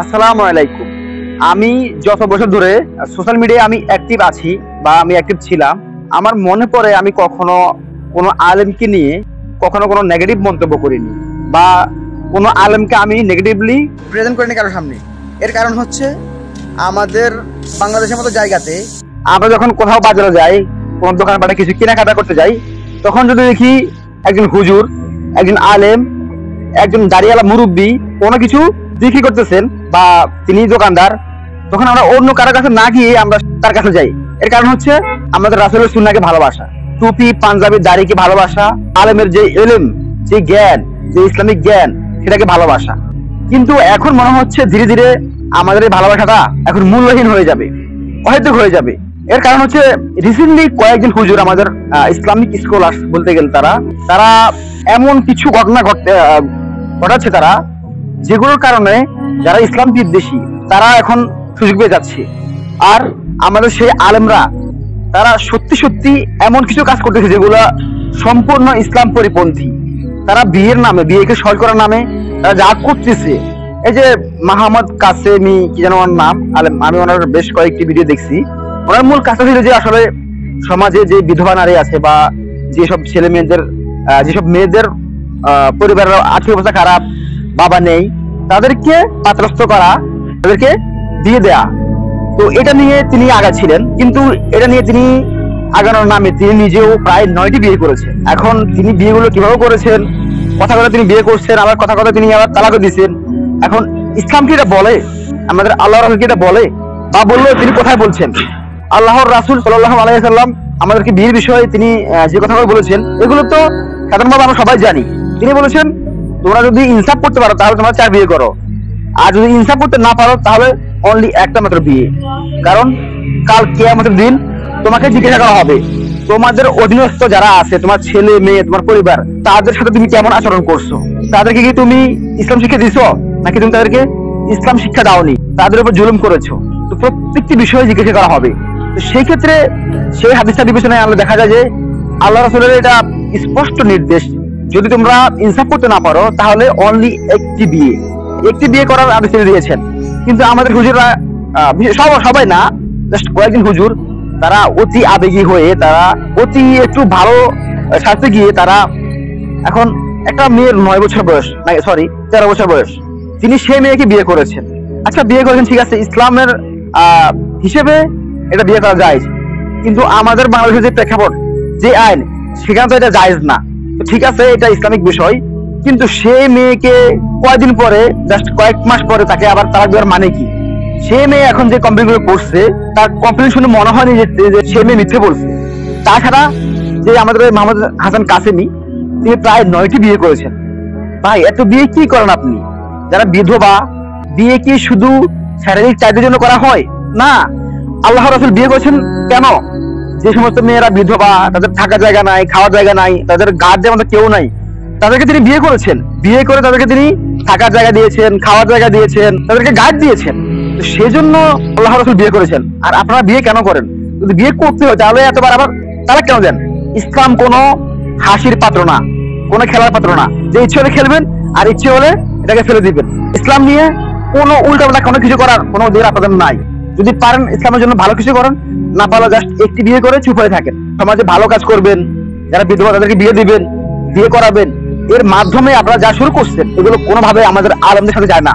আসসালামু আলাইকুম। আমি যত বছর ধরে সোশ্যাল মিডিয়ায় আমি অ্যাক্টিভ আছি বা আমি অ্যাক্টিভ ছিলাম, আমার মনে পড়ে আমি কখনো কোনো আলেমকে নিয়ে কখনো কোনো নেগেটিভ মন্তব্য করিনি বা কোনো আলেমকে আমি নেগেটিভলি প্রেজেন্ট করিনি কারোর সামনে। এর কারণ হচ্ছে আমাদের বাংলাদেশের মতো জায়গাতে আমরা যখন কোথাও বাজারে যাই, কোনো দোকানপাটে কিছু কেনাকাটা করতে যাই, তখন যদি দেখি একজন হুজুর, একজন আলেম, একজন দাড়িওয়ালা মুরব্বী কোনো কিছু বিক্রি করতেছেন বা তিনি দোকানদার, তখন আমরা অন্য কারোর কাছে না গিয়ে আমরা তার কাছে যাই। এর কারণ হচ্ছে আমাদের রাসূলের সুন্নাহকে ভালোবাসা, টুপি পাঞ্জাবি দাড়িকে ভালোবাসা, আলেমের যে ইলম, যে জ্ঞান, যে ইসলামিক জ্ঞান, সেটাকে ভালোবাসা। কিন্তু এখন মনে হচ্ছে ধীরে ধীরে আমাদের এই ভালোবাসাটা এখন মূল্যহীন হয়ে যাবে, অহেতুক হয়ে যাবে। এর কারণ হচ্ছে রিসেন্টলি কয়েকজন হুজুর আমাদের ইসলামিক স্কলার বলতে গেলে তারা এমন কিছু ঘটনা ঘটাচ্ছে তারা, যেগুলোর কারণে যারা ইসলাম বিদ্বেষী তারা এখন সুযোগ পেয়ে যাচ্ছে। আর আমাদের সেই আলেমরা তারা সত্যি সত্যি এমন কিছু কাজ করতেছে যেগুলো সম্পূর্ণ ইসলাম পরিপন্থী। তারা বিয়ের নামে, বিয়েকে সহজ করার নামে তারা যা করতেছে, এই যে মাহমুদ কাসেমি কি যেন ওনার নাম, আলেম, আমি ওনার বেশ কয়েকটি ভিডিও দেখছি। ওনার মূল কাজটা ছিল যে আসলে সমাজে যে বিধবা নারী আছে বা যেসব ছেলে মেয়েদের, যেসব মেয়েদের পরিবারের আর্থিক অবস্থা খারাপ, বাবা নেই, তাদেরকে পাত্রস্থ করা, তাদেরকে দিয়ে দেয়া। তো এটা নিয়ে তিনি আগাচ্ছিলেন, কিন্তু এটা নিয়ে তিনি আগানোর নামে তিনি নিজেও প্রায় 9টি বিয়ে করেছেন। এখন তিনি বিয়েগুলো কিভাবে করেছেন, কথা কথা তিনি বিয়ে করছেন, আবার কথা কথা তিনি আবার তালাকও দিচ্ছেন। এখন ইসলাম কি এটা বলে, আমাদের আল্লাহ রাসূল কি এটা বলে, বা বললেও তিনি কোথায় বলছেন? আল্লাহর রাসূল সাল্লাল্লাহু আলাইহি সাল্লাম আমাদেরকে বিয়ের বিষয়ে তিনি যে কথাগুলো বলেছেন, এগুলো তো সাধারণভাবে আমরা সবাই জানি। তিনি বলেছেন, তোমরা যদি ইনসাফ করতে পারো তাহলে তোমরা 4 বিয়ে করো, আর যদি ইনসাফ করতে না পারো তাহলে অনলি একটা মাত্র বিয়ে। কারণ কাল কিয়ামতের দিন তোমাকে জিজ্ঞাসা করা হবে তোমাদের অধীনস্থ যারা আছে, তোমার ছেলে মেয়ে, তোমার পরিবার, তাদের সাথে তুমি কেমন আচরণ করছো। তাদেরকে কি তুমি ইসলাম শিক্ষা দিছো, নাকি তুমি তাদেরকে ইসলাম শিক্ষা দাওনি, তাদের উপর জুলুম করেছো। তো প্রত্যেকটি বিষয়ে জিজ্ঞাসা করা হবে। তো সেই ক্ষেত্রে সেই হাদিসটা বিবেচনায় আনলে দেখা যায় যে আল্লাহ রাসূলের এটা স্পষ্ট নির্দেশ, যদি তোমরা ইনসাফ করতে না পারো তাহলে অনলি একটি বিয়ে করার আদেশ দিয়েছেন। কিন্তু আমাদের হুজুররা, সবাই না, জাস্ট কয়েকজন হুজুর, তারা অতি আবেগী হয়ে, তারা অতি একটু ভালো স্বার্থে গিয়ে তারা এখন একটা মেয়ের 9 বছর বয়স, 13 বছর বয়স, তিনি সেই মেয়েকে বিয়ে করেছেন। আচ্ছা, বিয়ে করেছেন, ঠিক আছে, ইসলামের হিসেবে এটা বিয়ে করা যায়, কিন্তু আমাদের বাংলাদেশের যে প্রেক্ষাপট, যে আইন, সেখানে তো এটা জায়েজ না। তো ঠিক আছে, এটা ইসলামিক বিষয়, কিন্তু সেই মেয়েকে কয়েকদিন পরে, জাস্ট কয়েক মাস পরে তাকে আবার তালাক দেওয়ার মানে কি? সে মেয়ে এখন যে কমপ্লেন গুলো করছে, তার কমপ্লেন শুনে মনে হয়নি যে সে মেয়ে মিথ্যে বলছে। তাছাড়া যে আমাদের মোহাম্মদ হাসান কাসেমি, তিনি প্রায় 9টি বিয়ে করেছেন। ভাই, এত বিয়ে কি করেন আপনি? যারা বিধবা, বিয়ে কি শুধু শারীরিক চাহিদার জন্য করা হয়? না, আল্লাহ রাসূল বিয়ে করেছেন কেন? যে সমস্ত মেয়েরা বিধবা, তাদের থাকার জায়গা নাই, খাওয়ার জায়গা নাই, তাদের গার্ডের মতো কেউ নাই, তাদেরকে তিনি বিয়ে করেছেন। বিয়ে করে তাদেরকে তিনি থাকার জায়গা দিয়েছেন, খাওয়ার জায়গা দিয়েছেন, তাদেরকে গার্ড দিয়েছেন। তো সেই জন্য আল্লাহ রাসূল বিয়ে করেছেন। আর আপনারা বিয়ে কেন করেন? যদি বিয়ে করতে হয় তাহলে এতবার আবার তালাক কেন দেন? ইসলাম কোনো হাসির পাত্র না, কোনো খেলার পাত্র না, যে ইচ্ছে হলে খেলবেন আর ইচ্ছে হলে এটাকে ফেলে দিবেন। ইসলাম নিয়ে কোনো উল্টাপাল্টা কোনো কিছু করার কোনো অধিকার আপনাদের নাই। যদি পারেন ইসলামের জন্য ভালো কিছু করেন, না পারলে জাস্ট একটি বিয়ে করে চুপ হয়ে থাকেন। সমাজে ভালো কাজ করবেন, যারা বিধবা তাদেরকে বিয়ে দিবেন, বিয়ে করাবেন। এর মাধ্যমে আপনারা যা শুরু করছেন, এগুলো কোনোভাবে আমাদের আলেমদের সাথে যায় না।